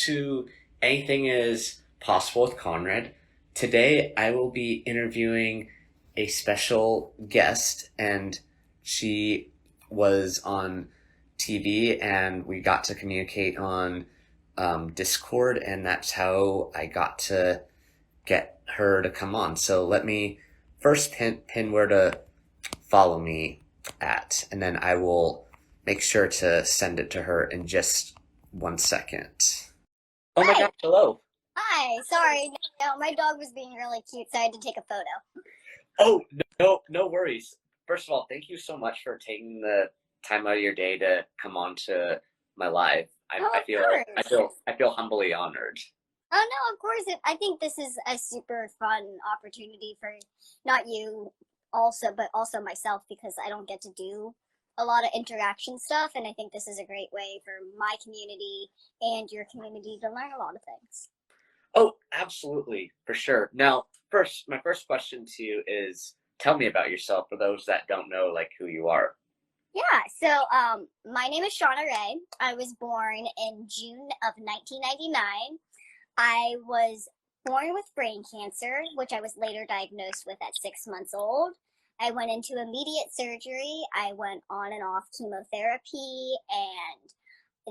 to Anything is Possible with Conrad. Today I will be interviewing a special guest, and she was on TV, and we got to communicate on Discord, and that's how I got to get her to come on. So let me first pin where to follow me at, and then I will make sure to send it to her in just 1 second. Oh my Hi. gosh, hello. Hi. Sorry. No, my dog was being really cute, so I had to take a photo. Oh, no worries. First of all, thank you so much for taking the time out of your day to come on to my live. I, Oh, I of feel course. I feel humbly honored. Oh, no, of course. I think this is a super fun opportunity for not you also, but also myself, because I don't get to do a lot of interaction stuff. And I think this is a great way for my community and your community to learn a lot of things. Oh, absolutely, for sure. Now, my first question to you is tell me about yourself for those that don't know like who you are. Yeah, so my name is Shauna Rae. I was born in June of 1999. I was born with brain cancer, which I was later diagnosed with at 6 months old. I went into immediate surgery. I went on and off chemotherapy, and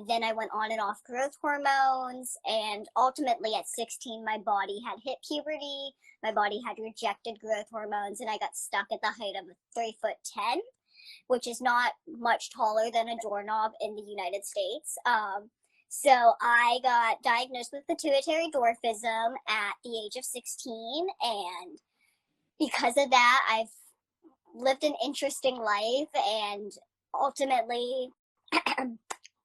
then I went on and off growth hormones. And ultimately, at 16, my body had hit puberty. My body had rejected growth hormones, and I got stuck at the height of 3'10", which is not much taller than a doorknob in the United States. So I got diagnosed with pituitary dwarfism at the age of 16, and because of that, I've lived an interesting life, and ultimately,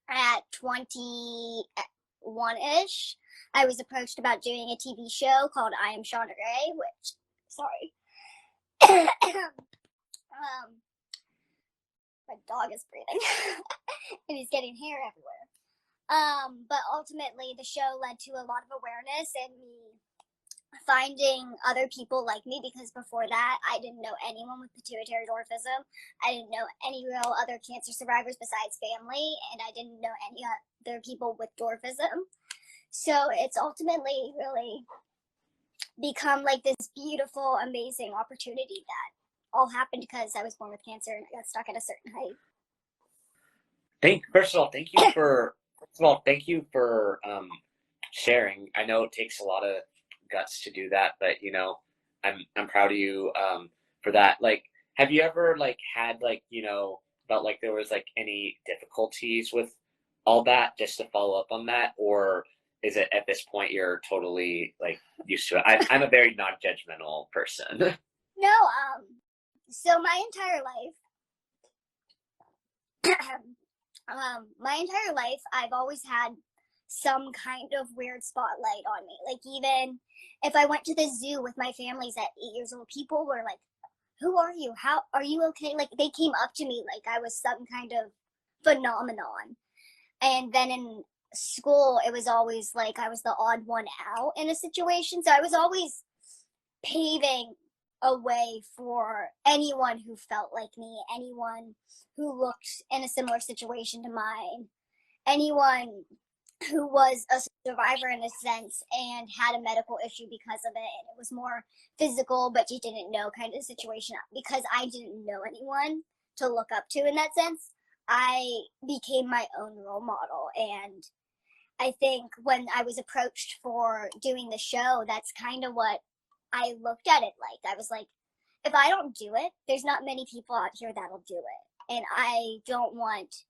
at 21-ish, I was approached about doing a TV show called I Am Shauna Rae, which, sorry. My dog is breathing, and he's getting hair everywhere. But ultimately, the show led to a lot of awareness and me finding other people like me, because before that, I didn't know anyone with pituitary dwarfism. I didn't know any real other cancer survivors besides family, and I didn't know any other people with dwarfism. So it's ultimately really become like this beautiful, amazing opportunity that all happened because I was born with cancer and I got stuck at a certain height. Thank you for sharing. I know it takes a lot of guts to do that, but I'm proud of you for that. Like, have you ever like had like felt like there was like any difficulties with all that? Just to follow up on that, or is it at this point you're totally like used to it? I'm a very non-judgmental person. No, so my entire life, I've always had some kind of weird spotlight on me. Like, even if I went to the zoo with my families at 8 years old, people were like, "Who are you? How are you okay?" Like, they came up to me like I was some kind of phenomenon. And then in school, it was always like I was the odd one out in a situation. So I was always paving a way for anyone who felt like me, anyone who looked in a similar situation to mine, anyone who was a survivor in a sense and had a medical issue because of it, and it was more physical but you didn't know kind of situation. Because I didn't know anyone to look up to in that sense, I became my own role model. And I think when I was approached for doing the show, that's kind of what I looked at it like. I was like, if I don't do it, there's not many people out here that'll do it. And I don't want,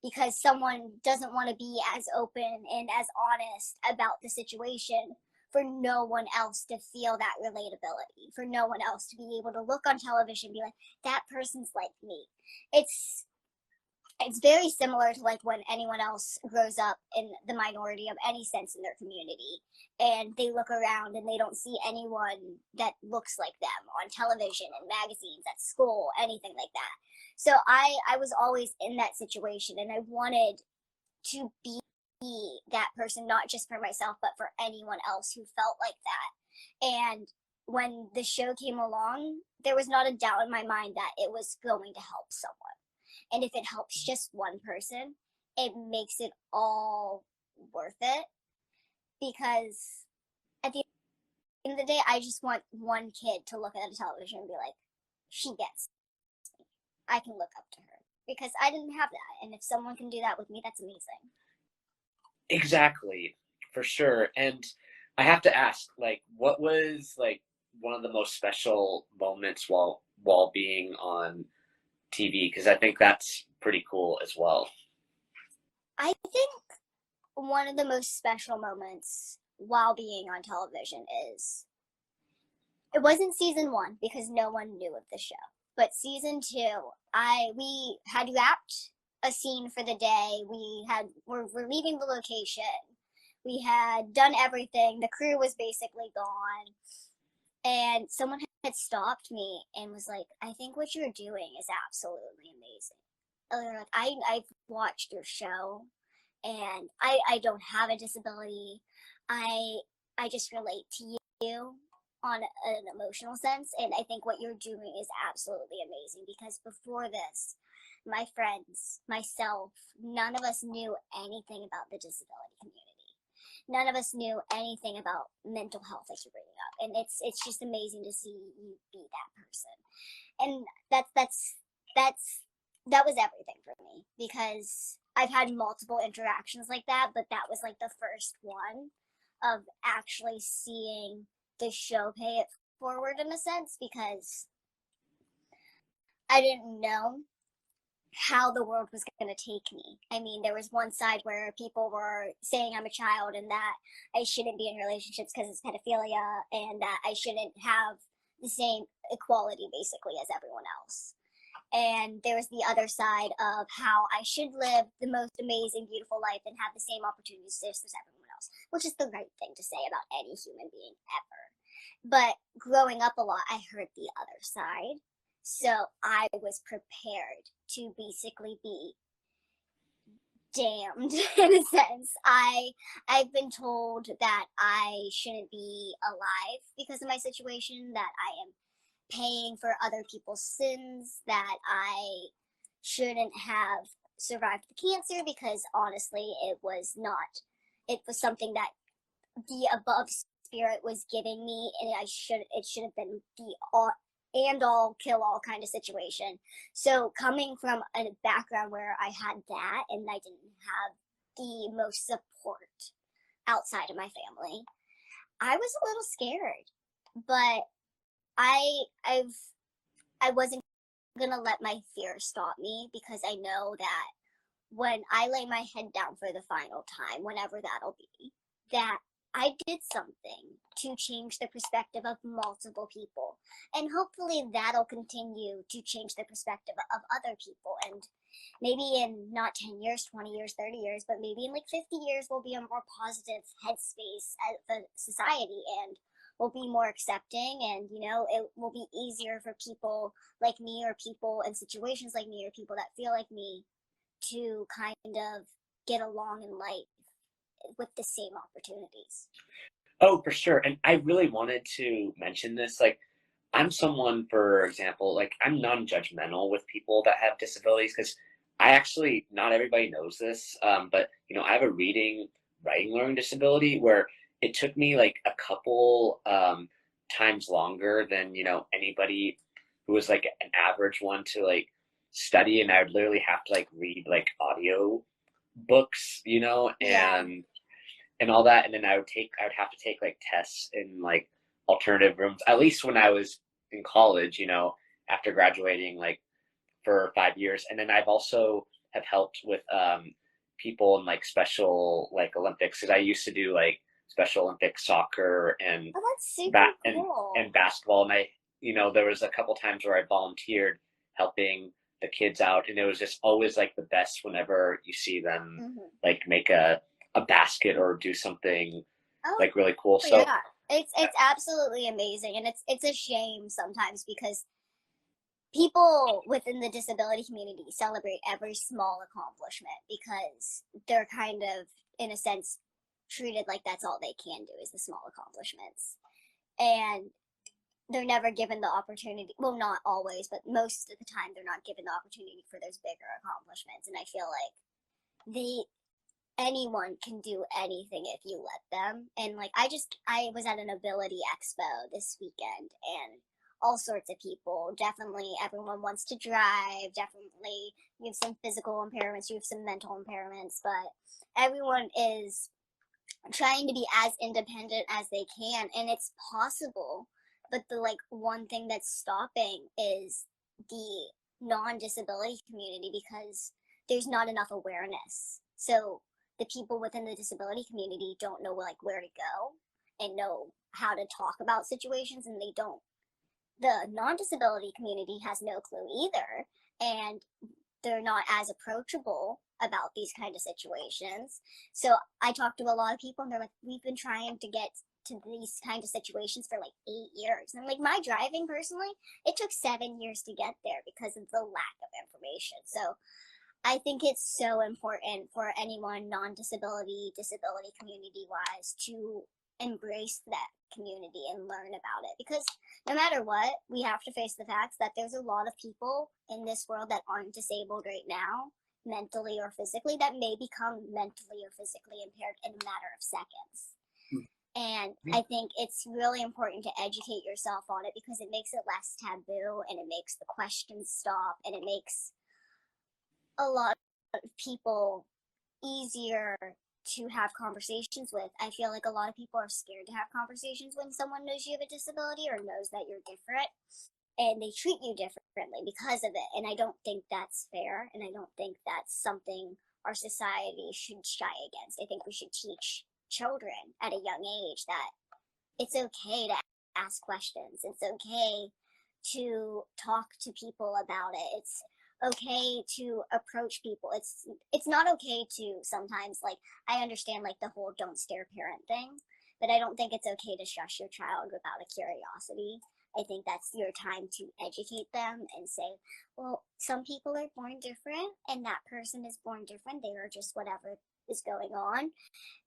because someone doesn't want to be as open and as honest about the situation, for no one else to feel that relatability, for no one else to be able to look on television and be like, that person's like me. It's very similar to like when anyone else grows up in the minority of any sense in their community, and they look around and they don't see anyone that looks like them on television and magazines, at school, anything like that. So I was always in that situation, and I wanted to be that person, not just for myself but for anyone else who felt like that. And when the show came along, there was not a doubt in my mind that it was going to help someone. And if it helps just one person, it makes it all worth it. because at the end of the day, I just want one kid to look at the television and be like, she gets me. I can look up to her. Because I didn't have that. And if someone can do that with me, that's amazing. Exactly, for sure. And I have to ask, like, what was like one of the most special moments while being on TV? Because I think that's pretty cool as well. I think one of the most special moments while being on television is, it wasn't season 1 because no one knew of the show, but season 2, we had wrapped a scene for the day. We're leaving the location. We had done everything. The crew was basically gone, and someone had stopped me and was like, "I think what you're doing is absolutely amazing." Like, I've watched your show, and I don't have a disability. I just relate to you on an emotional sense, and I think what you're doing is absolutely amazing, because before this, my friends, myself, none of us knew anything about the disability community. None of us knew anything about mental health, as you're bringing up, and it's just amazing to see you be that person. And that was everything for me, because I've had multiple interactions like that, but that was like the first one of actually seeing the show pay it forward in a sense, because I didn't know how the world was going to take me. I mean, there was one side where people were saying I'm a child and that I shouldn't be in relationships because it's pedophilia, and that I shouldn't have the same equality basically as everyone else. And there was the other side of how I should live the most amazing, beautiful life and have the same opportunities as everyone else, which is the right thing to say about any human being ever. But growing up a lot, I heard the other side. So I was prepared to basically be damned in a sense. I've been told that I shouldn't be alive because of my situation, that I am paying for other people's sins, that I shouldn't have survived the cancer because honestly it was something that the above spirit was giving me, and it should have been the all kill all kind of situation. So coming from a background where I had that and I didn't have the most support outside of my family, I was a little scared. But I wasn't gonna let my fear stop me, because I know that when I lay my head down for the final time, whenever that'll be, that I did something to change the perspective of multiple people. And hopefully that'll continue to change the perspective of other people. And maybe in not 10 years, 20 years, 30 years, but maybe in like 50 years, we'll be a more positive headspace as a society, and we'll be more accepting, and it will be easier for people like me, or people in situations like me, or people that feel like me, to kind of get along in life with the same opportunities. Oh, for sure. And I really wanted to mention this. Like, I'm someone, for example, like, I'm non-judgmental with people that have disabilities, because I actually, not everybody knows this, but, I have a writing, learning disability where it took me like a couple times longer than, anybody who was like an average one to like study. And I would literally have to like read like audio books, Yeah. and all that. And then I would have to take like tests in like alternative rooms, at least when I was in college, after graduating, like for 5 years. And then I've also have helped with people in like special like Olympics, because I used to do like Special Olympics soccer and Oh, that's super cool. and basketball. And there was a couple times where I volunteered helping the kids out, and it was just always like the best whenever you see them like make a basket or do something Oh, like really cool. So yeah, it's absolutely amazing, and it's a shame sometimes, because people within the disability community celebrate every small accomplishment, because they're kind of, in a sense, treated like that's all they can do is the small accomplishments. And they're never given the opportunity, well, not always, but most of the time they're not given the opportunity for those bigger accomplishments. And I feel like anyone can do anything if you let them. And like I was at an ability expo this weekend, and all sorts of people, definitely everyone wants to drive, definitely you have some physical impairments, you have some mental impairments, but everyone is trying to be as independent as they can, and it's possible. But the like one thing that's stopping is the non-disability community, because there's not enough awareness. So the people within the disability community don't know like where to go and know how to talk about situations, and they don't, the non-disability community has no clue either, and they're not as approachable about these kind of situations. So I talked to a lot of people, and they're like, we've been trying to get to these kind of situations for like 8 years. And I'm like, my driving personally, it took 7 years to get there because of the lack of information. So I think it's so important for anyone non-disability, disability community wise, to embrace that community and learn about it, because no matter what, we have to face the facts that there's a lot of people in this world that aren't disabled right now, mentally or physically, that may become mentally or physically impaired in a matter of seconds. And I think it's really important to educate yourself on it, because it makes it less taboo, and it makes the questions stop, and it makes a lot of people easier to have conversations with. I feel like a lot of people are scared to have conversations when someone knows you have a disability or knows that you're different, and they treat you differently because of it. And I don't think that's fair, and I don't think that's something our society should shy against. I think we should teach children at a young age that it's okay to ask questions. It's okay to talk to people about it. It's okay to approach people. It's not okay to sometimes, like, I understand like the whole don't stare parent thing, but I don't think it's okay to shush your child without a curiosity. I think that's your time to educate them and say, well, some people are born different, and that person is born different. They are just whatever is going on.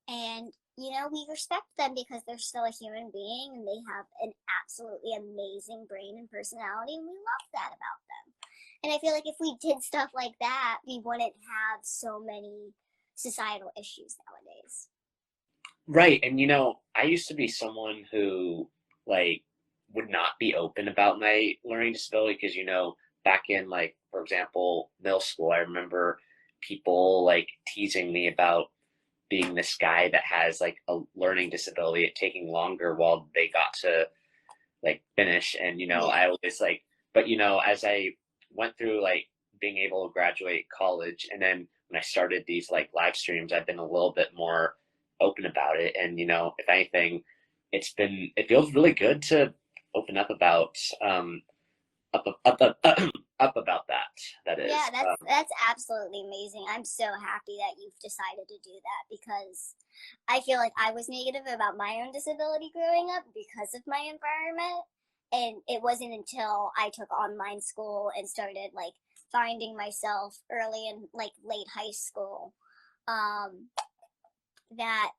And, you know, we respect them because they're still a human being, and they have an absolutely amazing brain and personality, and we love that about them. And I feel like if we did stuff like that, we wouldn't have so many societal issues nowadays. Right. And I used to be someone who like would not be open about my learning disability because back in like for example, middle school, I remember people like teasing me about being this guy that has like a learning disability, it taking longer while they got to like finish. And Yeah. I always like, but as I went through like being able to graduate college, and then when I started these like live streams, I've been a little bit more open about it. And if anything, it feels really good to open up about up about that. That Yeah, is. that's absolutely amazing. I'm so happy that you've decided to do that, because I feel like I was negative about my own disability growing up because of my environment. And it wasn't until I took online school and started like finding myself early in like late high school, um, that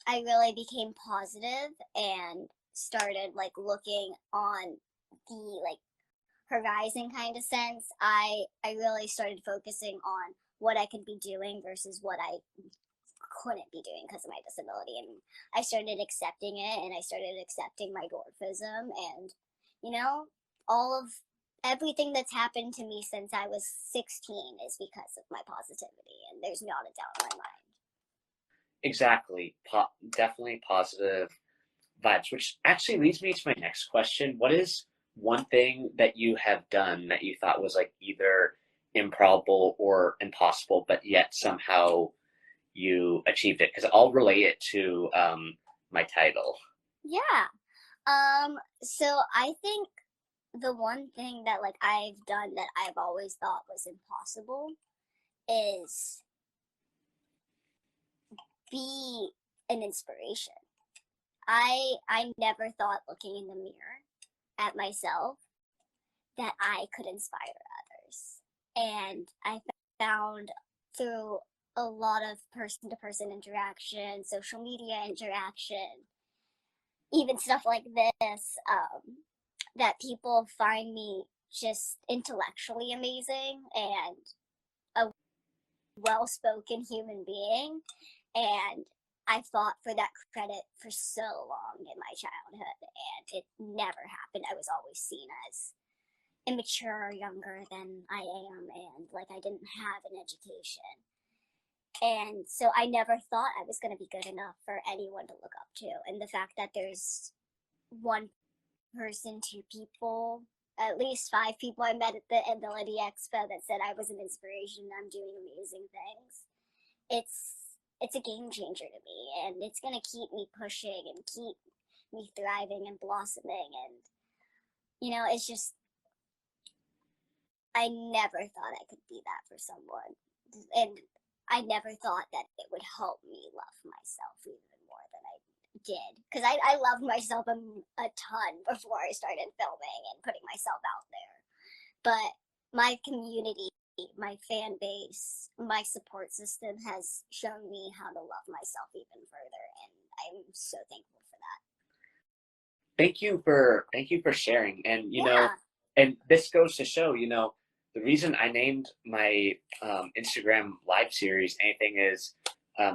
I really became positive and started like looking on the like horizon kind of sense. I really started focusing on what I could be doing versus what I couldn't be doing because of my disability, and I started accepting it, and I started accepting my dwarfism, and you know, all of everything that's happened to me since I was 16 is because of my positivity, and there's not a doubt in my mind. Exactly. Definitely positive vibes, which actually leads me to my next question. What is one thing that you have done that you thought was like either improbable or impossible, but yet somehow you achieved it? Because I'll relate it to my title. Yeah. So I think the one thing that like I've done that I've always thought was impossible is be an inspiration. I never thought looking in the mirror at myself that I could inspire others. And I found through a lot of person to person interaction, social media interaction, even stuff like this, that people find me just intellectually amazing and a well-spoken human being, and I fought for that credit for so long in my childhood, and it never happened. I was always seen as immature or younger than I am, and like I didn't have an education. And so I never thought I was going to be good enough for anyone to look up to. And the fact that there's one person, two people, at least 5 people I met at the Ability Expo that said I was an inspiration, I'm doing amazing things. It's a game changer to me, and it's going to keep me pushing and keep me thriving and blossoming. And, you know, it's just, I never thought I could be that for someone. And I never thought that it would help me love myself even more than I did. Because I loved myself a ton before I started filming and putting myself out there. But my community, my fan base, my support system has shown me how to love myself even further. And I'm so thankful for that. Thank you for sharing. And, you know, Yeah. and this goes to show, you know, the reason I named my Instagram live series Anything is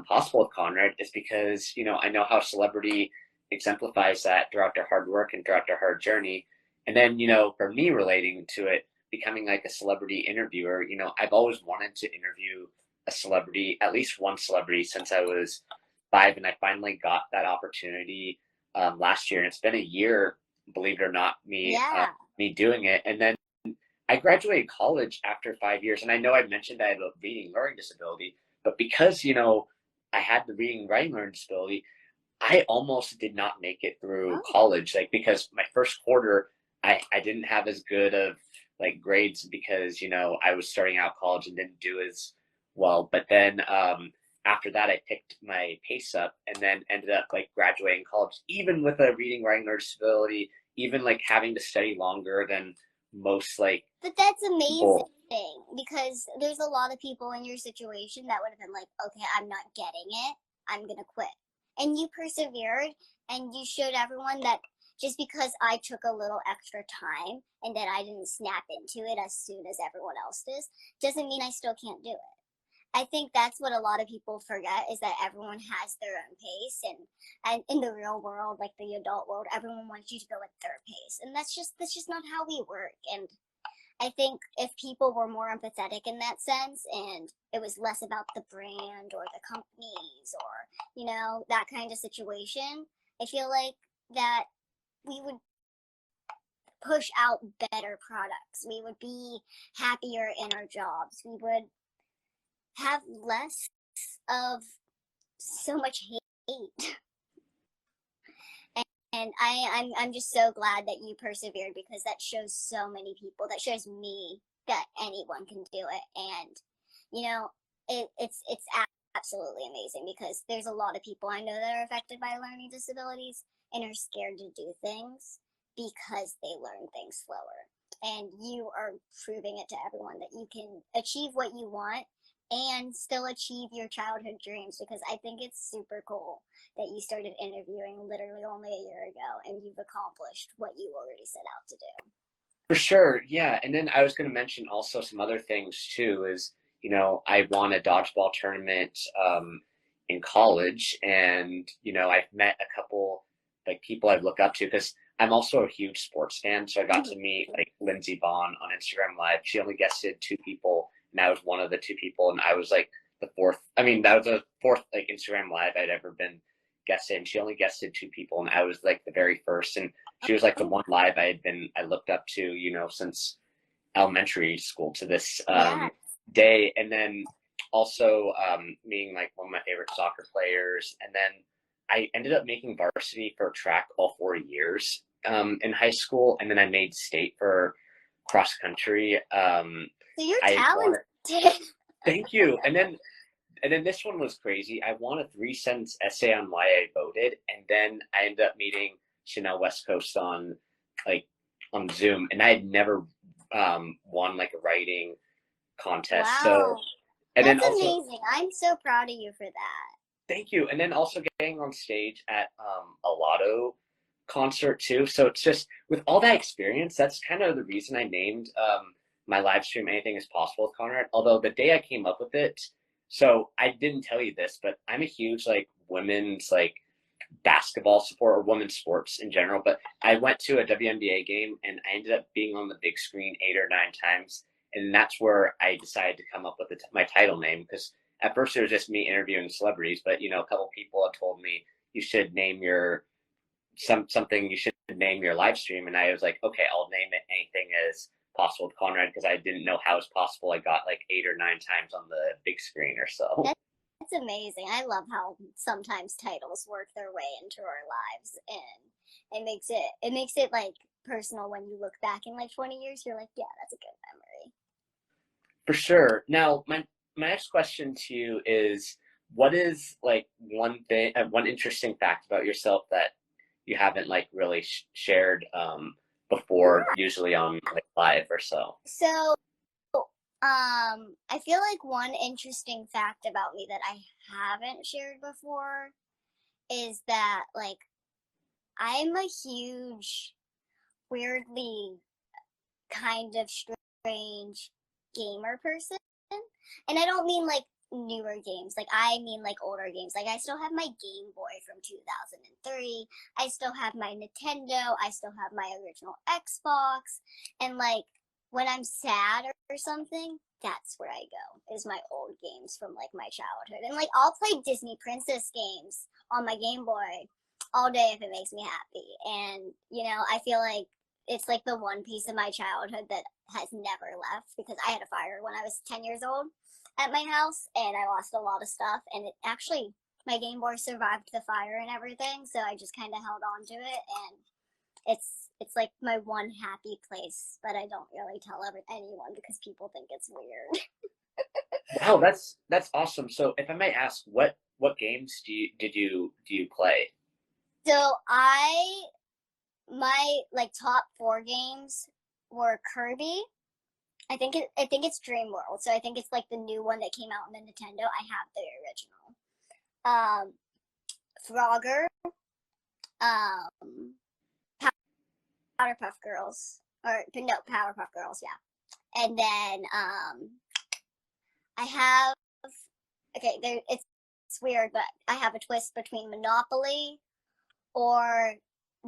Possible with Conrad is because, you know, I know how celebrity exemplifies that throughout their hard work and throughout their hard journey. And then, you know, for me relating to it, becoming like a celebrity interviewer, you know, I've always wanted to interview a celebrity, at least one celebrity, since I was 5, and I finally got that opportunity last year. And it's been a year, believe it or not, me doing it. And then I graduated college after 5 years, and I know I mentioned I had a reading learning disability, but because, you know, I had the reading writing learning disability, I almost did not make it through college, like because my first quarter, I didn't have as good of like grades because, you know, I was starting out college and didn't do as well. But then after that, I picked my pace up and then ended up like graduating college, even with a reading writing learning disability, even like having to study longer than most like. But that's amazing people. because there's a lot of people in your situation that would have been like, okay, I'm not getting it, I'm gonna quit. And you persevered, and you showed everyone that just because I took a little extra time and that I didn't snap into it as soon as everyone else doesn't mean I still can't do it. I think that's what a lot of people forget is that everyone has their own pace, and in the real world, like the adult world, everyone wants you to go at their pace, and that's just not how we work. And I think if people were more empathetic in that sense, and it was less about the brand or the companies or, you know, that kind of situation, I feel like that we would push out better products. We would be happier in our jobs. We would have less of so much hate. And I'm just so glad that you persevered, because that shows so many people, that shows me that anyone can do it. And, you know, it's absolutely amazing, because there's a lot of people I know that are affected by learning disabilities and are scared to do things because they learn things slower. And you are proving it to everyone that you can achieve what you want and still achieve your childhood dreams, because I think it's super cool that you started interviewing literally only a year ago and you've accomplished what you already set out to do. For sure, yeah. And then I was going to mention also some other things too. Is, you know, I won a dodgeball tournament in college, and you know, I've met a couple like people I've looked up to because I'm also a huge sports fan. So I got to meet like Lindsey Vonn on Instagram Live. She only guested 2 people, and I was one of the 2 people, and I was like the 4th. I mean, that was the 4th like Instagram Live I'd ever been guested, and she only guested 2 people, and I was like the very first. And she was like the one live I looked up to, you know, since elementary school to this day. And then also meeting like one of my favorite soccer players. And then I ended up making varsity for track all 4 years in high school. And then I made state for cross country. So you're talented. Thank you. And then this one was crazy. I won a 3-sentence essay on why I voted. And then I ended up meeting Chanel West Coast on Zoom, and I had never won like a writing contest. Wow. So, and that's then also, amazing. I'm so proud of you for that. Thank you. And then also getting on stage at a Lotto concert too. So it's just with all that experience, that's kind of the reason I named my live stream Anything is Possible with Conrad. Although the day I came up with it, So I didn't tell you this, but I'm a huge like women's like basketball support or women's sports in general. But I went to a WNBA game and I ended up being on the big screen 8 or 9 times, and that's where I decided to come up with my title name because at first it was just me interviewing celebrities, but a couple people have told me you should name your something you should name your live stream, and I was like, okay, I'll name it anything as possible with Conrad because I didn't know how it's possible I got like 8 or 9 times on the big screen or so. That's amazing. I love how sometimes titles work their way into our lives, and it makes it like personal when you look back in like 20 years. You're like, yeah, that's a good memory. For sure. Now, my next question to you is, what is like one interesting fact about yourself that you haven't like really shared before, usually on like live or so? So, I feel like one interesting fact about me that I haven't shared before is that like I'm a huge, weirdly kind of strange gamer person. And I don't mean like newer games. Like I mean like older games. Like I still have my Game Boy from 2003. I still have my Nintendo. I still have my original Xbox. And like when I'm sad or something, that's where I go. Is my old games from like my childhood. And like I'll play Disney Princess games on my Game Boy all day if it makes me happy. And I feel like it's like the one piece of my childhood that has never left because I had a fire when I was 10 years old at my house and I lost a lot of stuff, and it actually my Game Boy survived the fire and everything, so I just kind of held on to it, and it's like my one happy place, but I don't really tell anyone because people think it's weird. Wow, that's awesome. So if I may ask, what games do you play? So my like top 4 games were Kirby. I think it's Dream World. So I think it's like the new one that came out on the Nintendo. I have the original. Frogger, um, Powderpuff Girls, or no, Powerpuff Girls, yeah. And then I have okay, it's weird, but I have a twist between Monopoly or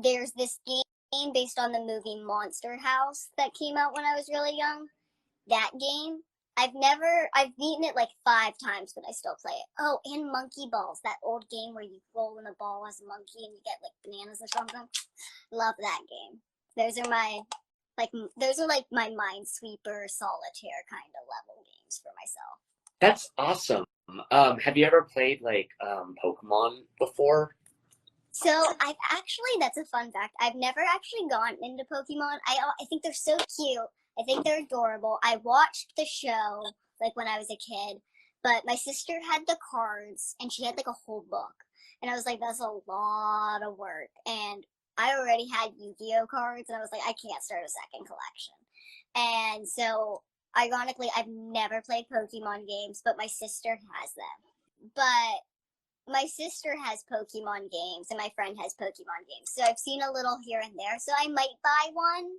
there's this game based on the movie Monster House that came out when I was really young. That game, I've beaten it like 5 times, but I still play it. Oh, and Monkey Balls, that old game where you roll in a ball as a monkey and you get like bananas or something. Love that game. Those are like my Minesweeper solitaire kind of level games for myself. That's awesome. Have you ever played like Pokemon before? So that's a fun fact. I've never actually gone into Pokemon. I think they're so cute. I think they're adorable. I watched the show like when I was a kid, but my sister had the cards and she had like a whole book. And I was like, that's a lot of work. And I already had Yu-Gi-Oh cards and I was like, I can't start a second collection. And so ironically, I've never played Pokemon games, but my sister has them. But my sister has Pokemon games and my friend has Pokemon games. So I've seen a little here and there. So I might buy one,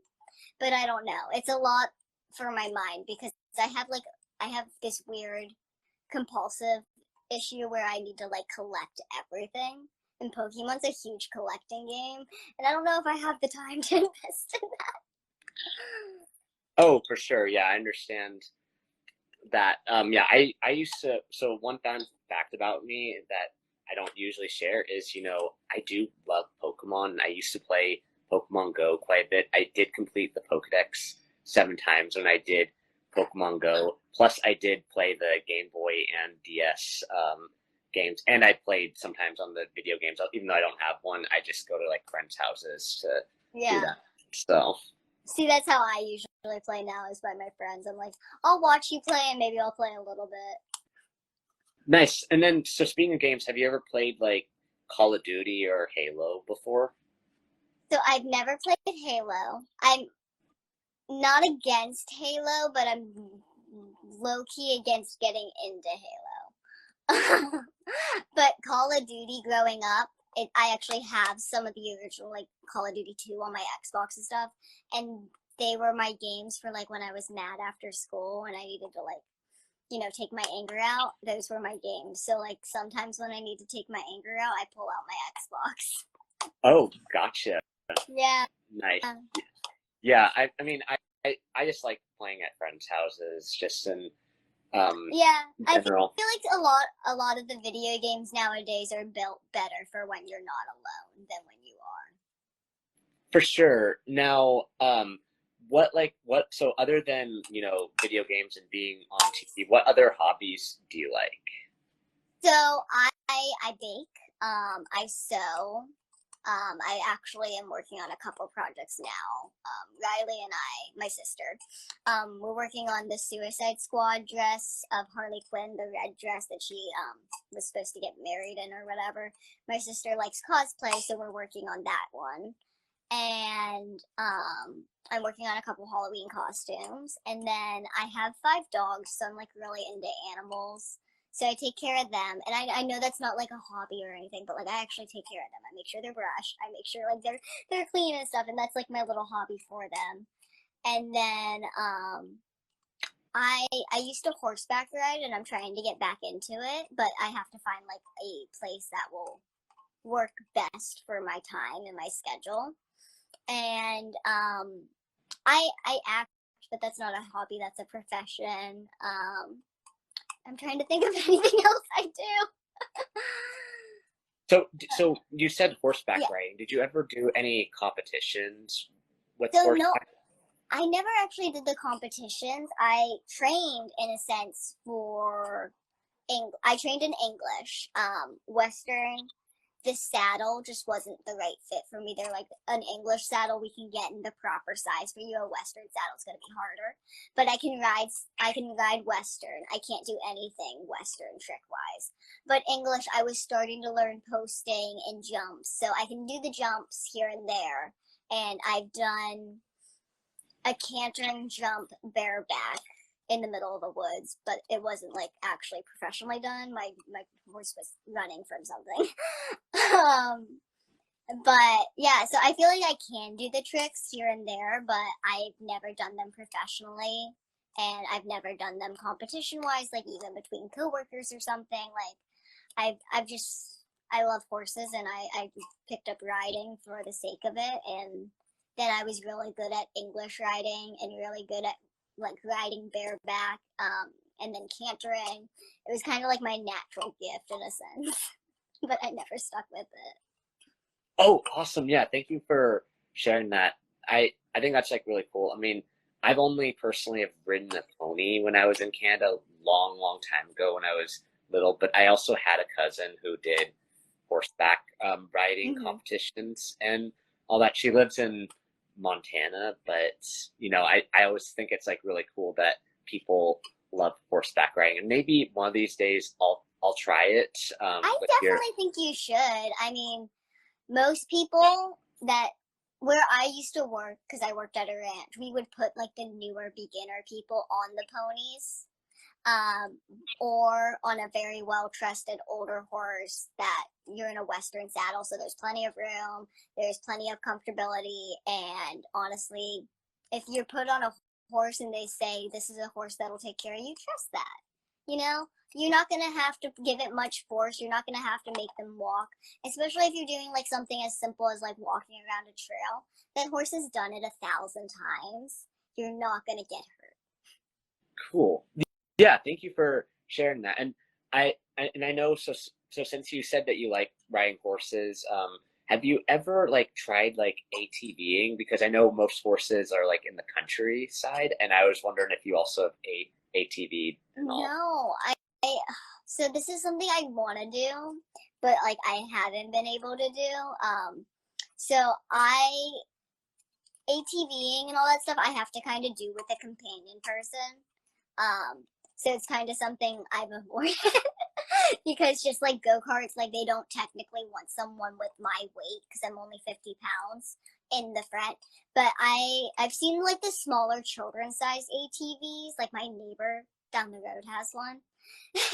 but I don't know. It's a lot for my mind because I have this weird compulsive issue where I need to like collect everything. And Pokemon's a huge collecting game, and I don't know if I have the time to invest in that. Oh, for sure. Yeah, I understand that. Yeah, I used to. So one fun fact about me that I don't usually share is, I do love Pokemon. I used to play Pokemon Go quite a bit. I did complete the Pokedex 7 times when I did Pokemon Go. Plus, I did play the Game Boy and DS games, and I played sometimes on the video games. Even though I don't have one, I just go to like friends' houses to do that. So. See, that's how I usually play now, is by my friends. I'm like, I'll watch you play and maybe I'll play a little bit. Nice. And then, so speaking of games, have you ever played like Call of Duty or Halo before? So I've never played Halo. I'm not against Halo, but I'm low-key against getting into Halo. But Call of Duty growing up, I actually have some of the original like Call of Duty 2 on my Xbox and stuff, and they were my games for like when I was mad after school and I needed to like take my anger out, those were my games. So like sometimes when I need to take my anger out, I pull out my Xbox. Oh, gotcha. Yeah. Nice. Yeah, I mean, I just like playing at friends' houses, just in Yeah, I feel general. like a lot of the video games nowadays are built better for when you're not alone than when you are. For sure. Now, so other than, video games and being on TV, what other hobbies do you like? So I bake, I sew. I actually am working on a couple projects now. Riley and my sister, we're working on the Suicide Squad dress of Harley Quinn, the red dress that she was supposed to get married in or whatever. My sister likes cosplay, so we're working on that one. And I'm working on a couple Halloween costumes. And then I have 5 dogs, so I'm like really into animals. So I take care of them, and I know that's not like a hobby or anything, but like I actually take care of them. I make sure they're brushed. I make sure like they're clean and stuff, and that's like my little hobby for them. And then I used to horseback ride, and I'm trying to get back into it, but I have to find like a place that will work best for my time and my schedule. And I act, but that's not a hobby. That's a profession. I'm trying to think of anything else I do. So you said horseback Yeah. riding. Did you ever do any competitions with So no, horseback? I never actually did the competitions. I trained in a sense for I trained in English, Western. The saddle just wasn't the right fit for me. They're like an English saddle we can get in the proper size for you. A Western saddle is going to be harder, but I can ride Western. I can't do anything Western trick wise, but English I was starting to learn posting and jumps, so I can do the jumps here and there. And I've done a cantering jump bareback in the middle of the woods, but it wasn't like actually professionally done. My horse was running from something. But yeah, so I feel like I can do the tricks here and there, but I've never done them professionally, and I've never done them competition wise, like even between coworkers or something. Like I love horses, and I picked up riding for the sake of it, and then I was really good at English riding and really good at like riding bareback, and then cantering. It was kind of like my natural gift in a sense, but I never stuck with it. Oh, awesome. Yeah, thank you for sharing that. I think that's like really cool. I mean, I've only personally have ridden a pony when I was in Canada a long, long time ago when I was little, but I also had a cousin who did horseback riding competitions and all that. She lives in Montana, but I always think it's like really cool that people love horseback riding, and maybe one of these days I'll try it. I definitely think you should. I mean, most people that where I used to work, because I worked at a ranch, we would put like the newer beginner people on the ponies, or on a very well trusted older horse that you're in a Western saddle, so there's plenty of room, there's plenty of comfortability, and honestly, if you're put on a horse and they say this is a horse that'll take care of you, trust that. You're not going to have to give it much force. You're not going to have to make them walk, especially if you're doing like something as simple as like walking around a trail. That horse has done it 1,000 times. You're not going to get hurt. Cool. Yeah, thank you for sharing that. And I know, so since you said that you like riding horses, have you ever like tried like ATVing? Because I know most horses are like in the countryside, and I was wondering if you also have ATV and all. No, so this is something I want to do, but like I haven't been able to do. So ATVing and all that stuff I have to kind of do with a companion person. So it's kind of something I've avoided because just like go-karts, like they don't technically want someone with my weight because I'm only 50 pounds in the front. But I've seen like the smaller children size ATVs, like my neighbor down the road has one.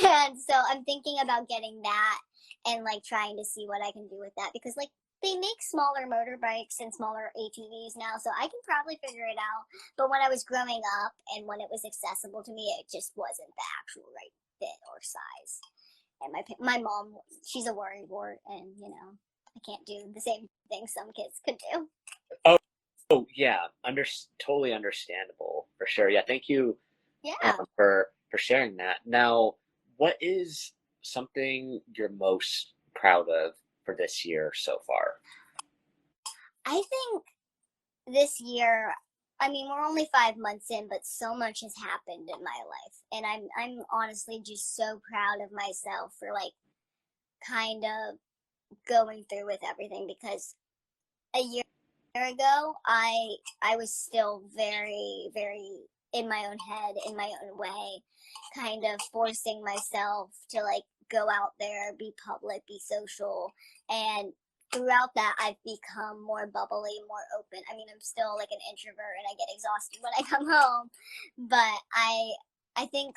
And so I'm thinking about getting that and like trying to see what I can do with that because like they make smaller motorbikes and smaller ATVs now, so I can probably figure it out. But when I was growing up and when it was accessible to me, it just wasn't the actual right fit or size. And my mom, she's a worrywart, and I can't do the same thing some kids could do. Oh, oh yeah, totally understandable for sure. Yeah, thank you Yeah. for sharing that. Now, what is something you're most proud of for this year so far? I think this year, I mean, we're only 5 months in, but so much has happened in my life, and I'm honestly just so proud of myself for like kind of going through with everything, because a year ago I was still very in my own head, in my own way, kind of forcing myself to like go out there, be public, be social, and throughout that I've become more bubbly, more open. I mean, I'm still like an introvert and I get exhausted when I come home, but I think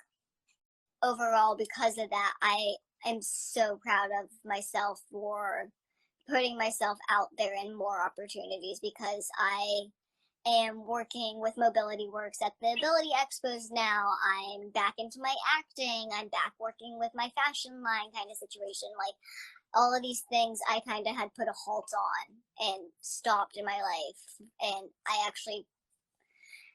overall, because of that, I am so proud of myself for putting myself out there in more opportunities, because I am working with Mobility Works at the Ability Expos now. I'm back into my acting. I'm back working with my fashion line kind of situation. Like, all of these things I kind of had put a halt on and stopped in my life. And I actually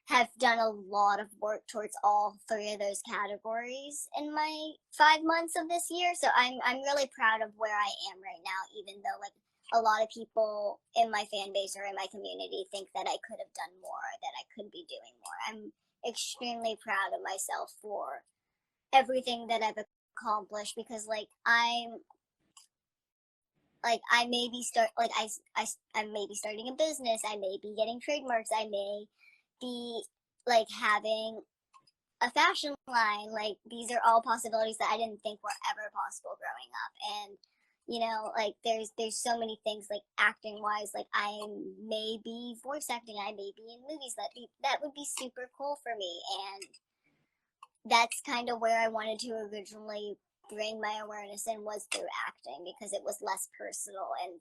have done a lot of work towards all three of those categories in my 5 months of this year. So I'm really proud of where I am right now, even though like a lot of people in my fan base or in my community think that I could have done more, that I could be doing more. I'm extremely proud of myself for everything that I've accomplished, because I may be I may be starting a business, I may be getting trademarks, I may be like having a fashion line. Like, these are all possibilities that I didn't think were ever possible growing up. And like there's so many things, like acting wise, like I may be voice acting, I may be in movies. That would be super cool for me. And that's kind of where I wanted to originally bring my awareness in, was through acting, because it was less personal. And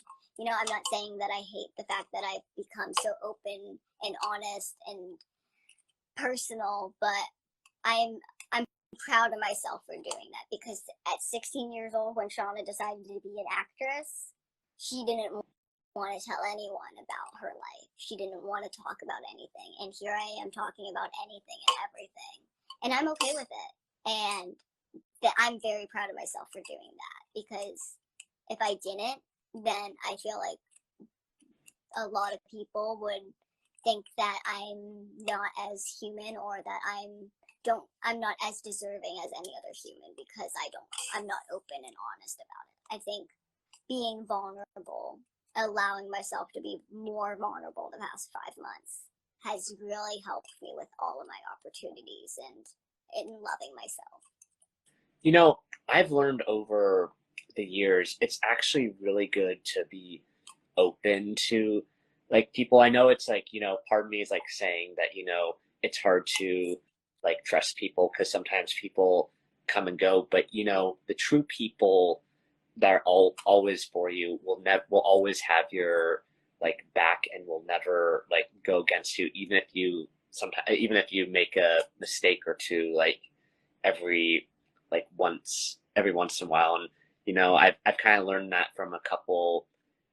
I'm not saying that I hate the fact that I've become so open and honest and personal, but I'm proud of myself for doing that, because at 16 years old, when Shauna decided to be an actress, she didn't want to tell anyone about her life. She didn't want to talk about anything. And here I am talking about anything and everything. And I'm okay with it. And that I'm very proud of myself for doing that, because if I didn't, then I feel like a lot of people would think that I'm not as human, or that I'm not as deserving as any other human, because I'm not open and honest about it. I think being vulnerable, allowing myself to be more vulnerable the past 5 months, has really helped me with all of my opportunities and in loving myself. I've learned over the years, it's actually really good to be open to like people. I know it's like, part of me is like saying that, it's hard to like trust people because sometimes people come and go, but the true people that are always for you will always have your like back and will never like go against you, even if you make a mistake or two, like every every once in a while. And I've kind of learned that from a couple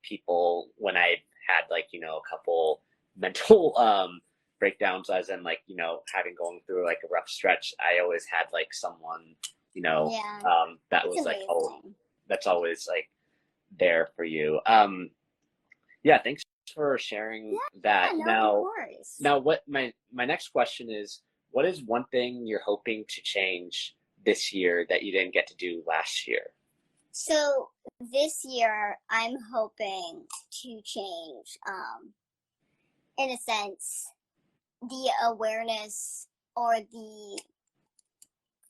people when I had like a couple mental breakdowns, as in like having going through like a rough stretch. I always had like someone Yeah, that was like, oh, that's always like there for you. Yeah, thanks for sharing that. no, Now, of course. what my next question is, what is one thing you're hoping to change this year that you didn't get to do last year? So this year, I'm hoping to change, in a sense, the awareness or the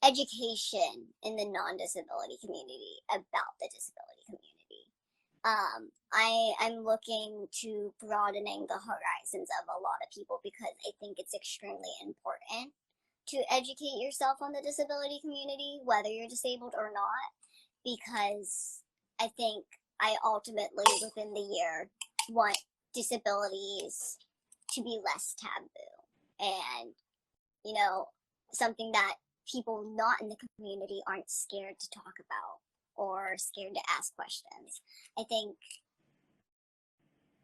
education in the non-disability community about the disability community. I'm looking to broadening the horizons of a lot of people, because I think it's extremely important to educate yourself on the disability community, whether you're disabled or not, because I think I ultimately, within the year, want disabilities to be less taboo and, you know, something that people not in the community aren't scared to talk about or scared to ask questions. I think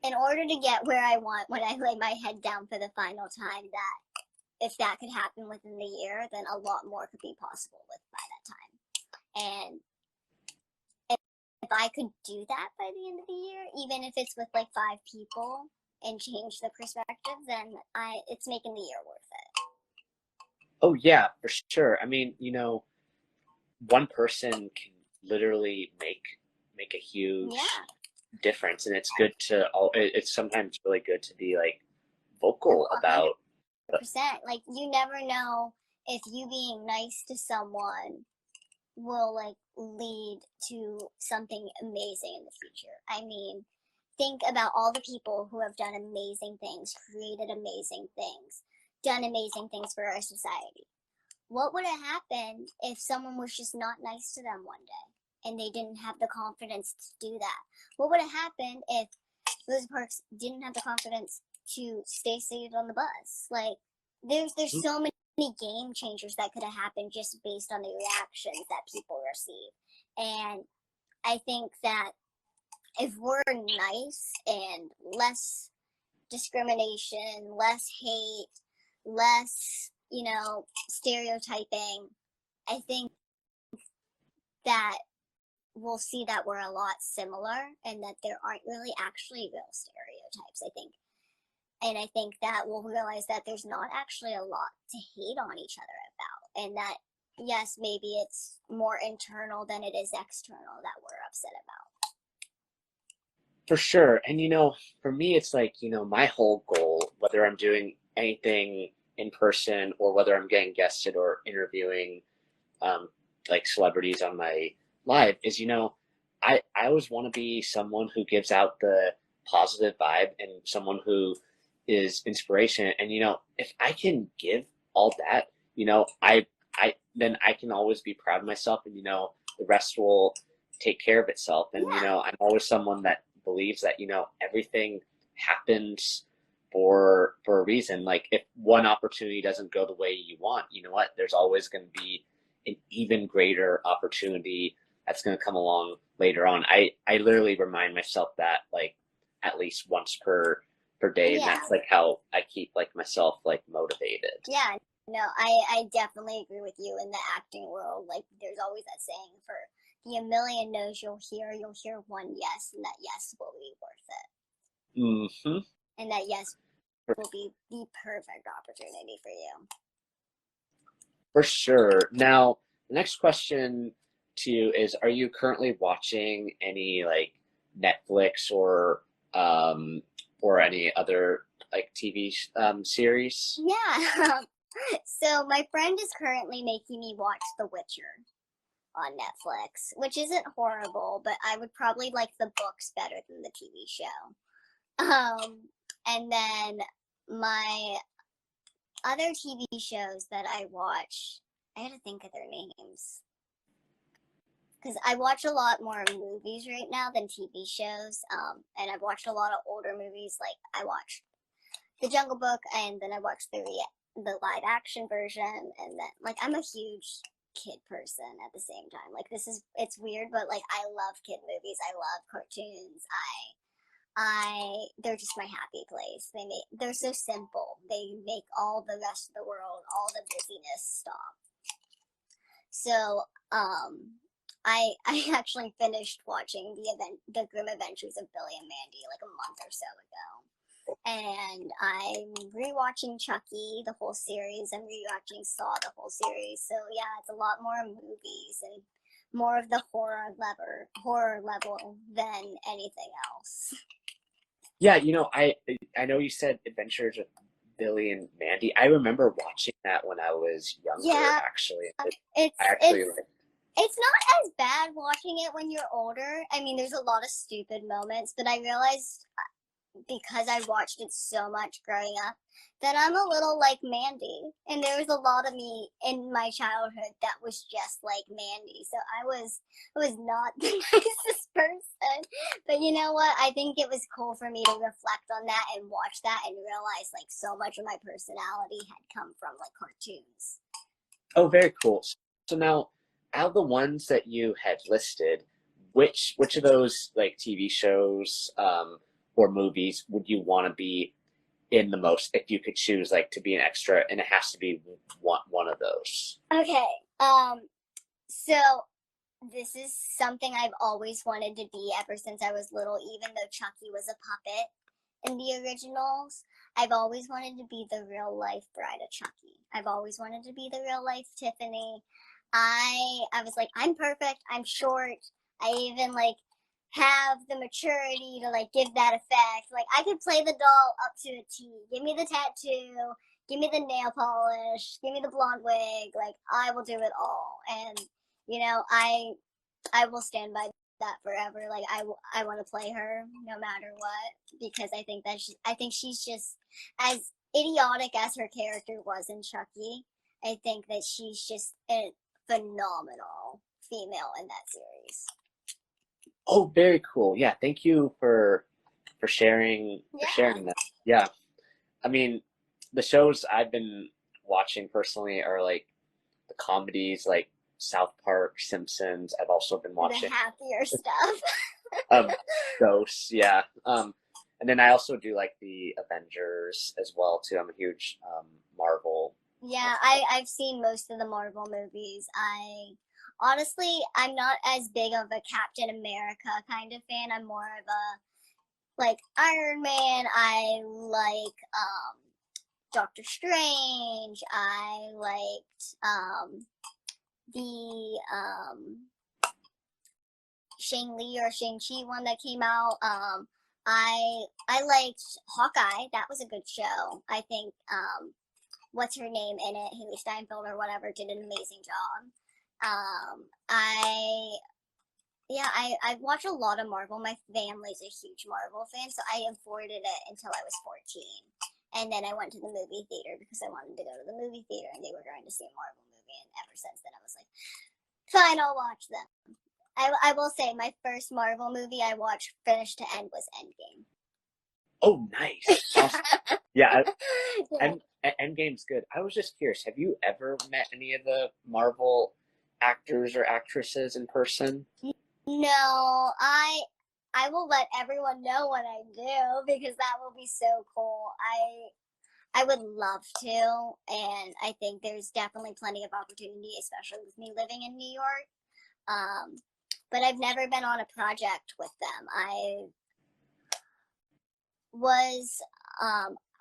in order to get where I want when I lay my head down for the final time, that if that could happen within the year, then a lot more could be possible with by that time. And if I could do that by the end of the year, even if it's with like 5 people and change the perspective, then it's making the year worth it. Oh yeah, for sure. I mean, one person can literally make a huge difference, and it's good to it's sometimes really good to be like vocal about 100%. Like, you never know if you being nice to someone will like lead to something amazing in the future. I mean, think about all the people who have done amazing things, created amazing things, done amazing things for our society. What would have happened if someone was just not nice to them one day and they didn't have the confidence to do that? What would have happened if Rosa Parks didn't have the confidence to stay seated on the bus? Like, there's so many game changers that could have happened just based on the reactions that people receive. And I think that if we're nice and less discrimination, less hate, less, stereotyping, I think that we'll see that we're a lot similar and that there aren't really actually real stereotypes, I think. And I think that we'll realize that there's not actually a lot to hate on each other about. And that, yes, maybe it's more internal than it is external that we're upset about. For sure. And, for me, it's like, my whole goal, whether I'm doing anything in person or whether I'm getting guested or interviewing like celebrities on my live is, I always want to be someone who gives out the positive vibe and someone who is inspiration. And, if I can give all that, then I can always be proud of myself, and, the rest will take care of itself. And, I'm always someone that believes that, everything happens for a reason. Like, if one opportunity doesn't go the way you want, you know what, there's always going to be an even greater opportunity that's going to come along later on. I literally remind myself that like at least once per day, and that's like how I keep like myself like motivated. Yeah, no, I definitely agree with you. In the acting world, like, there's always that saying, for the a million no's you'll hear one yes, and that yes will be worth it. Mm-hmm. And that yes will be the perfect opportunity for you. For sure. Now, the next question to you is, are you currently watching any like Netflix or any other like TV series? Yeah. So my friend is currently making me watch The Witcher on Netflix, which isn't horrible, but I would probably like the books better than the TV show. And then my other TV shows that I watch, I had to think of their names. Because I watch a lot more movies right now than TV shows. And I've watched a lot of older movies. Like, I watched The Jungle Book, and then I watched the live action version. And then, like, I'm a huge kid person at the same time. Like, it's weird, but like, I love kid movies. I love cartoons. They're just my happy place. They're so simple. They make all the rest of the world, all the busyness stop. So, I actually finished watching the Grim Adventures of Billy and Mandy like a month or so ago. And I'm rewatching Chucky, the whole series. I'm rewatching Saw, the whole series. So yeah, it's a lot more movies and more of the horror level than anything else. Yeah, I know you said Adventures of Billy and Mandy. I remember watching that when I was younger, actually. It's not as bad watching it when you're older. I mean, there's a lot of stupid moments, but I realized because I watched it so much growing up, that I'm a little like Mandy. And there was a lot of me in my childhood that was just like Mandy. So I was not the nicest person. But you know what? I think it was cool for me to reflect on that and watch that and realize like so much of my personality had come from like cartoons. Oh, very cool. So now, out of the ones that you had listed, which of those like TV shows or movies would you want to be in the most if you could choose like to be an extra, and it has to be one of those? Okay. So this is something I've always wanted to be ever since I was little, even though Chucky was a puppet in the originals. I've always wanted to be the real life bride of Chucky. I've always wanted to be the real life Tiffany. I was like, I'm perfect, I'm short. I even like have the maturity to like give that effect. Like I could play the doll up to a T. Give me the tattoo, give me the nail polish, give me the blonde wig. Like I will do it all. And you know, I will stand by that forever. Like I want to play her no matter what, because I think that she's just as idiotic as her character was in Chucky. I think that she's just a phenomenal female in that series. Oh, very cool. Yeah, thank you for sharing that. Yeah, I mean, the shows I've been watching personally are like the comedies, like South Park, Simpsons. I've also been watching the happier stuff. Ghosts. Yeah. And then I also do like the Avengers as well too. I'm a huge Marvel. Yeah, I've seen most of the Marvel movies. Honestly, I'm not as big of a Captain America kind of fan. I'm more of a like Iron Man. I like Doctor Strange. I liked the Shang-Li or Shang-Chi one that came out. I liked Hawkeye. That was a good show. I think what's her name in it, Haley Steinfeld or whatever, did an amazing job. I watch a lot of Marvel. My family's a huge Marvel fan, so I avoided it until I was 14. And then I went to the movie theater because I wanted to go to the movie theater and they were going to see a Marvel movie. And ever since then, I was like, fine, I'll watch them. I will say my first Marvel movie I watched finish to end was Endgame. Oh, nice. Awesome. Yeah, Endgame's good. I was just curious, have you ever met any of the Marvel actors or actresses in person? No, I will let everyone know when I do because that will be so cool. I would love to, and I think there's definitely plenty of opportunity, especially with me living in New York. But I've never been on a project with them. I was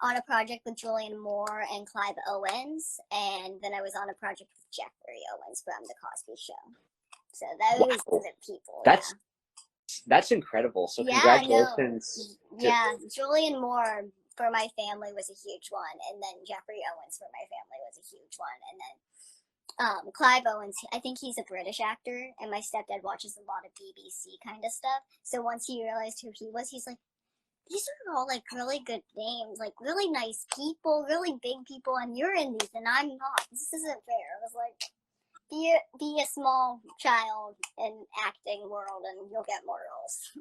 on a project with Julianne Moore and Clive Owens, and then I was on a project with Jeffrey Owens from The Cosby Show. So those are the people. That's incredible. So yeah, congratulations. Yeah, Julianne Moore for my family was a huge one, and then Jeffrey Owens for my family was a huge one, and then Clive Owens, I think he's a British actor, and my stepdad watches a lot of BBC kind of stuff. So once he realized who he was, he's like, these are all like really good names, like really nice people, really big people, and you're in these, and I'm not. This isn't fair. I was like, be a small child in acting world, and you'll get more roles.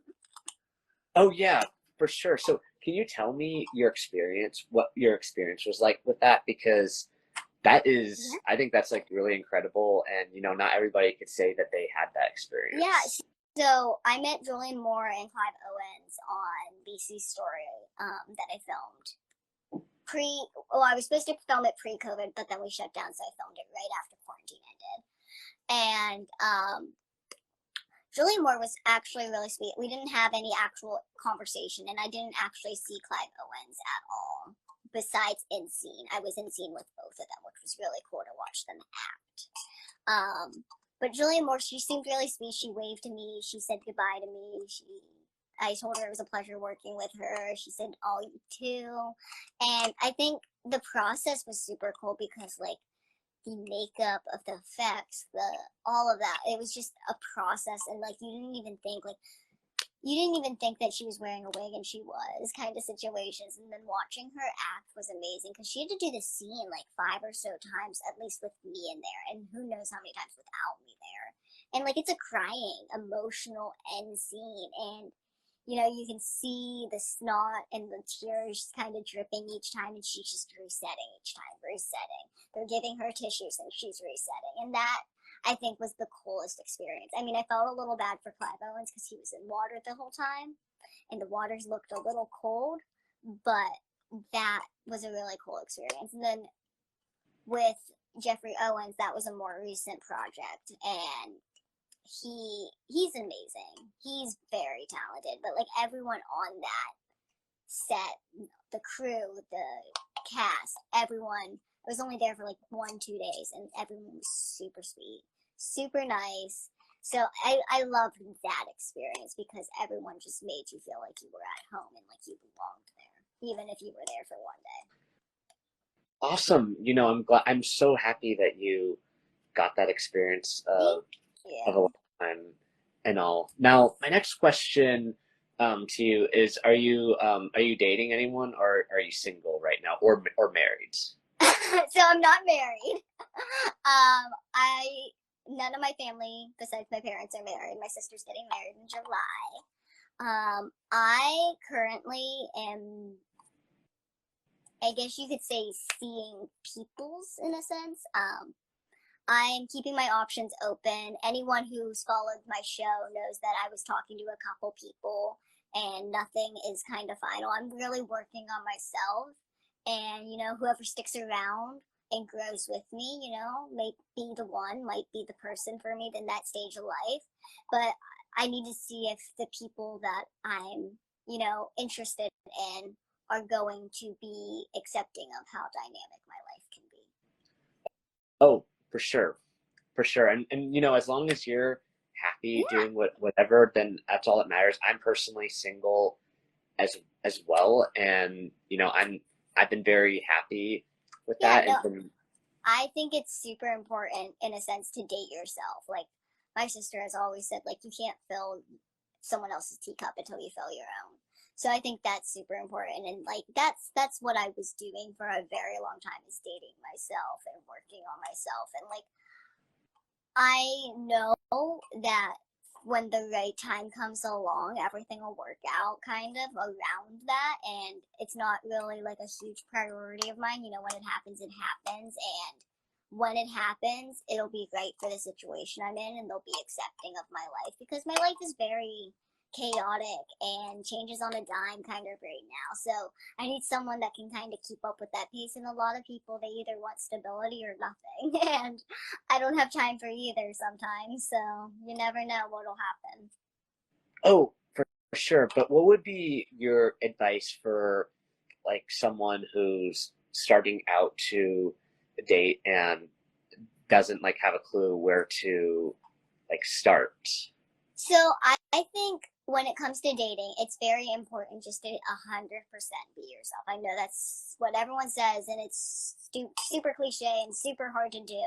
Oh yeah, for sure. So can you tell me what your experience was like with that? Because that is, I think that's like really incredible, and not everybody could say that they had that experience. Yeah. So I met Julianne Moore and Clive Owens on BC Story that I filmed. I was supposed to film it pre-COVID, but then we shut down, so I filmed it right after quarantine ended. And Julianne Moore was actually really sweet. We didn't have any actual conversation, and I didn't actually see Clive Owens at all. Besides in scene, I was in scene with both of them, which was really cool to watch them act. But Julianne Moore, she seemed really sweet. She waved to me. She said goodbye to me. I told her it was a pleasure working with her. She said, "Oh, you too." And I think the process was super cool because, like, the makeup of the effects, all of that, it was just a process. And, like, you didn't even think, like, you didn't even think that she was wearing a wig and she was, kind of situations. And then watching her act was amazing because she had to do the scene like 5 or so times, at least with me in there, and who knows how many times without me there. And like it's a crying, emotional end scene, and you know, you can see the snot and the tears kind of dripping each time, and she's just resetting each time, resetting. They're giving her tissues and she's resetting. And that, I think, was the coolest experience. I mean, I felt a little bad for Clive Owens because he was in water the whole time, and the waters looked a little cold, but that was a really cool experience. And then with Jeffrey Owens, that was a more recent project, and he's amazing. He's very talented, but like everyone on that set, the crew, the cast, everyone, I was only there for like 1-2 days, and everyone was super sweet, super nice. So I loved that experience because everyone just made you feel like you were at home and like you belonged there, even if you were there for one day. Awesome. I'm so happy that you got that experience of a lifetime and all. Now, my next question to you is: Are you dating anyone, or are you single right now, or married? So I'm not married. None of my family besides my parents are married. My sister's getting married in July. I currently am, I guess you could say, seeing peoples in a sense. I'm keeping my options open. Anyone who's followed my show knows that I was talking to a couple people and nothing is kind of final. I'm really working on myself, and you know, whoever sticks around and grows with me, you know, might be the one, might be the person for me in that stage of life. But I need to see if the people that I'm, you know, interested in are going to be accepting of how dynamic my life can be. Oh, for sure, for sure. And as long as you're happy doing whatever, then that's all that matters. I'm personally single as well, and I've been very happy with that. No, and I think it's super important in a sense to date yourself. Like my sister has always said, like you can't fill someone else's teacup until you fill your own. So I think that's super important, and like that's what I was doing for a very long time, is dating myself and working on myself. And like I know that when the right time comes along, everything will work out kind of around that. And it's not really like a huge priority of mine. You know, when it happens, it happens. And when it happens, it'll be right for the situation I'm in, and they'll be accepting of my life, because my life is very chaotic and changes on a dime kind of right now. So I need someone that can kind of keep up with that pace. And a lot of people, they either want stability or nothing. And I don't have time for either sometimes. So you never know what'll happen. Oh, for sure. But what would be your advice for like someone who's starting out to date and doesn't like have a clue where to like start? So I think when it comes to dating, it's very important just to 100% be yourself. I know that's what everyone says, and it's super cliche and super hard to do.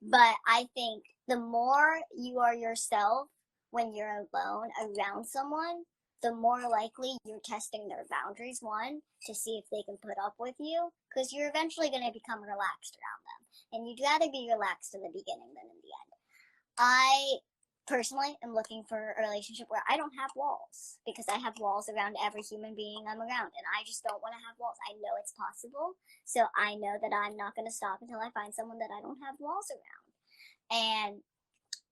But I think the more you are yourself when you're alone around someone, the more likely you're testing their boundaries, one, to see if they can put up with you, because you're eventually going to become relaxed around them. And you'd rather be relaxed in the beginning than in the end. I personally am looking for a relationship where I don't have walls, because I have walls around every human being I'm around, and I just don't want to have walls. I know it's possible, so I know that I'm not going to stop until I find someone that I don't have walls around. And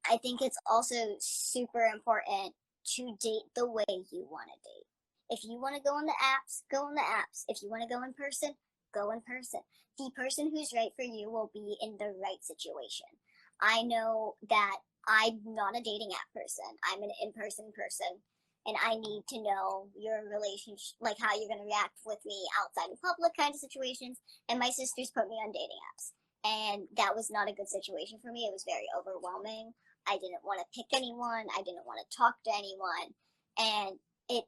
I think it's also super important to date the way you want to date. If you want to go on the apps, go on the apps. If you want to go in person, go in person. The person who's right for you will be in the right situation. I know that I'm not a dating app person. I'm an in-person person, and I need to know your relationship, like how you're going to react with me outside in public kind of situations. And my sisters put me on dating apps, and that was not a good situation for me. It was very overwhelming. I didn't want to pick anyone. I didn't want to talk to anyone, and it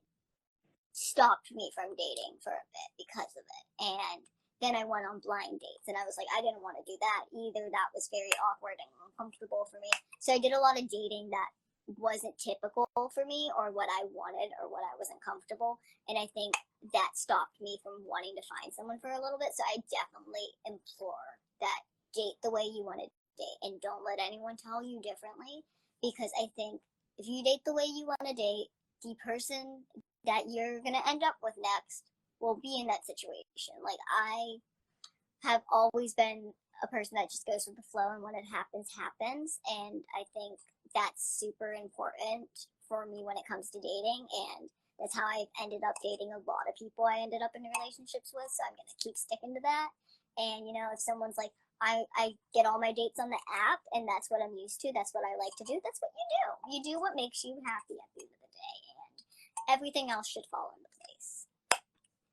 stopped me from dating for a bit because of it. And then I went on blind dates, and I was like, I didn't want to do that either. That was very awkward and uncomfortable for me. So I did a lot of dating that wasn't typical for me or what I wanted or what I wasn't comfortable. And I think that stopped me from wanting to find someone for a little bit. So I definitely implore that date the way you want to date and don't let anyone tell you differently, because I think if you date the way you want to date, the person that you're going to end up with next will be in that situation. Like, I have always been a person that just goes with the flow, and when it happens, happens. And I think that's super important for me when it comes to dating. And that's how I've ended up dating a lot of people I ended up in relationships with. So I'm going to keep sticking to that. And, if someone's like, I get all my dates on the app and that's what I'm used to, that's what I like to do, that's what you do. You do what makes you happy at the end of the day. And everything else should fall into place.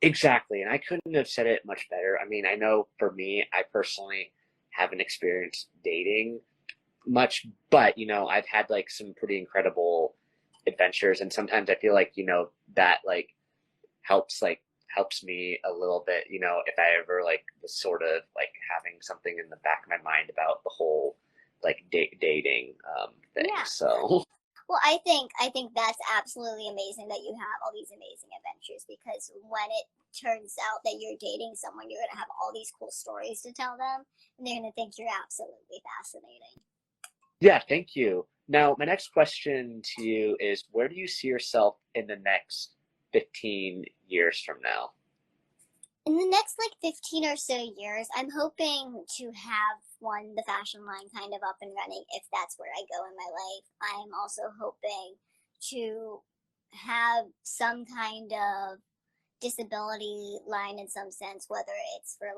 Exactly. And I couldn't have said it much better. I mean, I know for me, I personally haven't experienced dating much, but I've had like some pretty incredible adventures, and sometimes I feel like that like helps me a little bit, if I ever like was sort of like having something in the back of my mind about the whole like dating thing. Yeah. So Well, I think that's absolutely amazing that you have all these amazing adventures, because when it turns out that you're dating someone, you're going to have all these cool stories to tell them, and they're going to think you're absolutely fascinating. yeah, thank you. Now, my next question to you is, where do you see yourself in the next 15 years from now? In the next 15 or so years, I'm hoping to have the fashion line kind of up and running, if that's where I go in my life. I'm also hoping to have some kind of disability line in some sense, whether it's for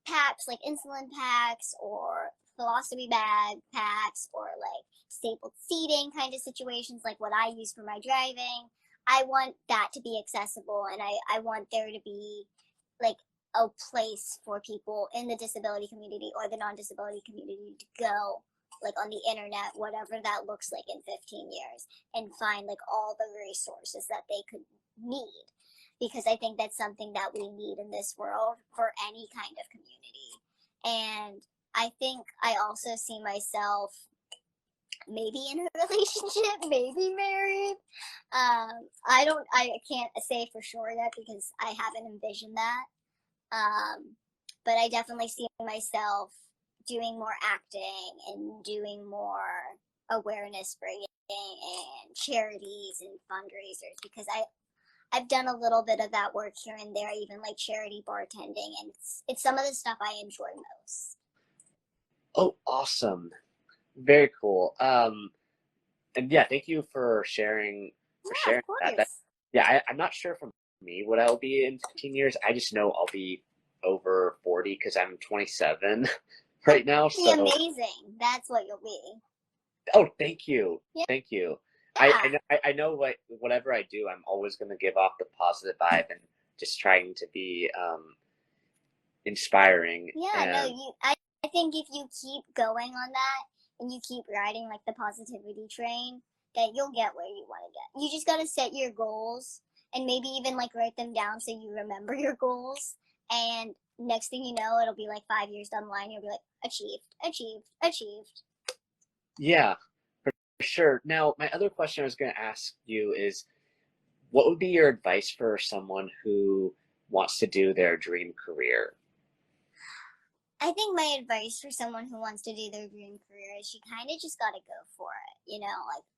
packs, like insulin packs, or philosophy bag packs, or stapled seating kind of situations, like what I use for my driving. I want that to be accessible, and I want there to be a place for people in the disability community or the non-disability community to go on the internet, whatever that looks like in 15 years, and find all the resources that they could need, because I think that's something that we need in this world for any kind of community. And I think I also see myself maybe in a relationship, maybe married. I can't say for sure yet, because I haven't envisioned that. But I definitely see myself doing more acting and doing more awareness bringing and charities and fundraisers, because I've done a little bit of that work here and there, even charity bartending, and it's some of the stuff I enjoy most. Oh, awesome. Very cool. And yeah, thank you for sharing Yeah, of that. course. Yeah, I'm not sure for me what I'll be in 15 years. I just know I'll be over 40 because I'm 27 right now. Be So, amazing. That's what you'll be. oh, thank you. Yeah. Thank you. Yeah. I know whatever I do, I'm always going to give off the positive vibe and just trying to be inspiring. Yeah, no, I think if you keep going on that and you keep riding the positivity train, that you'll get where you want to get. You just got to set your goals, and maybe even write them down so you remember your goals. And next thing you know, it'll be 5 years down the line, you'll be achieved, achieved, achieved. Yeah, for sure. Now, my other question I was going to ask you is, what would be your advice for someone who wants to do their dream career? I think my advice for someone who wants to do their dream career is you kind of just got to go for it.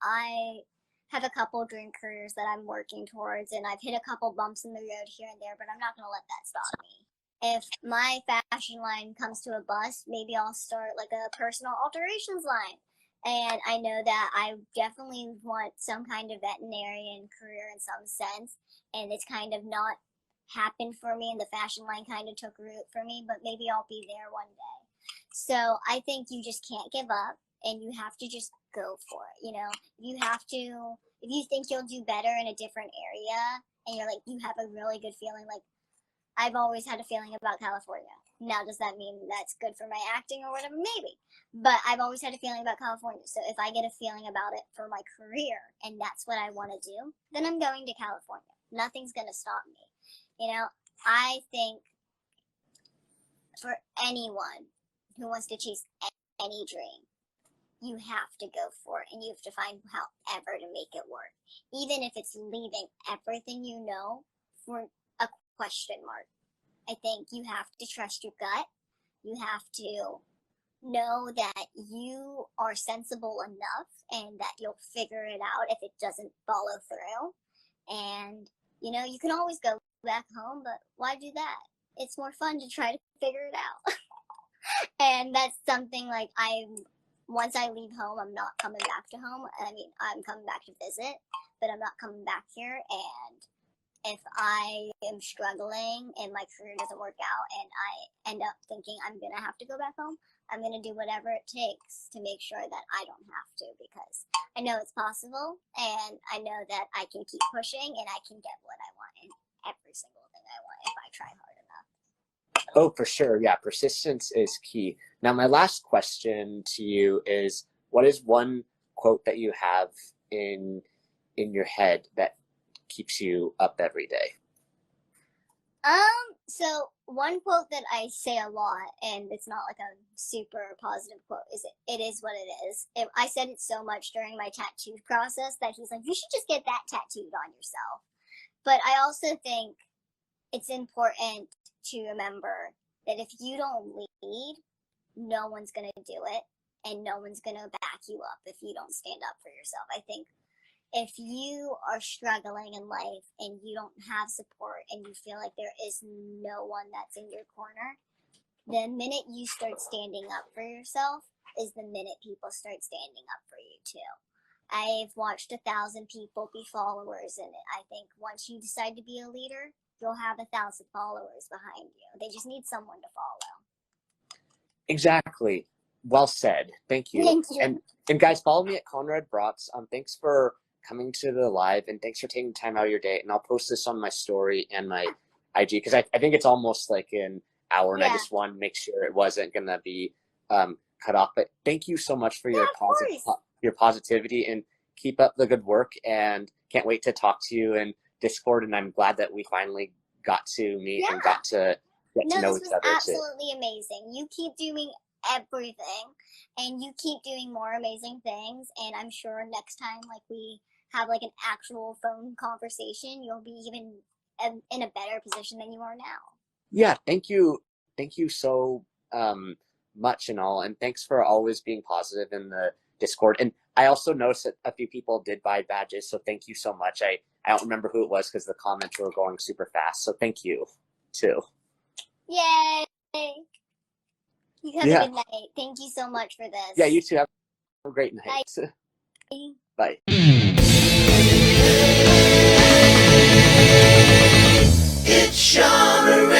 I have a couple dream careers that I'm working towards, and I've hit a couple bumps in the road here and there, but I'm not going to let that stop me. If my fashion line comes to a bust, maybe I'll start a personal alterations line. And I know that I definitely want some kind of veterinarian career in some sense, and it's kind of not happened for me, and the fashion line kind of took root for me, but maybe I'll be there one day. So I think you just can't give up, and you have to just go for it. You have to, if you think you'll do better in a different area, and you have a really good feeling, I've always had a feeling about California. Now, does that mean that's good for my acting or whatever? Maybe. But I've always had a feeling about California. So if I get a feeling about it for my career and that's what I want to do, then I'm going to California. Nothing's going to stop me. I think for anyone who wants to chase any dream, you have to go for it, and you have to find however to make it work, even if it's leaving everything you know for a question mark. I think you have to trust your gut. You have to know that you are sensible enough and that you'll figure it out if it doesn't follow through. And, you know, you can always go back home, but why do that? It's more fun to try to figure it out. And that's something like once I leave home, I'm not coming back to home. I mean, I'm coming back to visit, but I'm not coming back here. And if I am struggling and my career doesn't work out and I end up thinking I'm going to have to go back home, I'm going to do whatever it takes to make sure that I don't have to, because I know it's possible and I know that I can keep pushing and I can get what I want in every single thing I want if I try hard enough. Oh, for sure. Yeah, persistence is key. Now, my last question to you is, what is one quote that you have in your head that keeps you up every day? So one quote that I say a lot, and it's not like a super positive quote, is it is what it is. I said it so much during my tattoo process that he's like, you should just get that tattooed on yourself. But I also think it's important to remember that if you don't lead, no one's going to do it, and no one's going to back you up if you don't stand up for yourself. I think if you are struggling in life and you don't have support and you feel like there is no one that's in your corner, the minute you start standing up for yourself is the minute people start standing up for you too. I've watched 1,000 people be followers, and I think once you decide to be a leader, you'll have 1,000 followers behind you. They just need someone to follow. Exactly. Well said. Thank you. Thank you. And guys, follow me at Conrad Bratz. Thanks for coming to the live, and thanks for taking time out of your day. And I'll post this on my story and my IG, because I think it's almost like an hour, and I just wanted to make sure it wasn't going to be cut off. But thank you so much for your positivity, and keep up the good work, and can't wait to talk to you in Discord. And I'm glad that we finally got to meet and got to get to know each other. This was absolutely amazing. You keep doing everything, and you keep doing more amazing things, and I'm sure next time like we have like an actual phone conversation, you'll be even in a better position than you are now. Yeah, thank you so much and all, and thanks for always being positive in the Discord. And I also noticed that a few people did buy badges, so thank you so much. I don't remember who it was because the comments were going super fast, so thank you too. Yay! You have a good night. Thank you so much for this. Yeah, you too. Have a great night. Bye. Bye. It's Shauna Rae.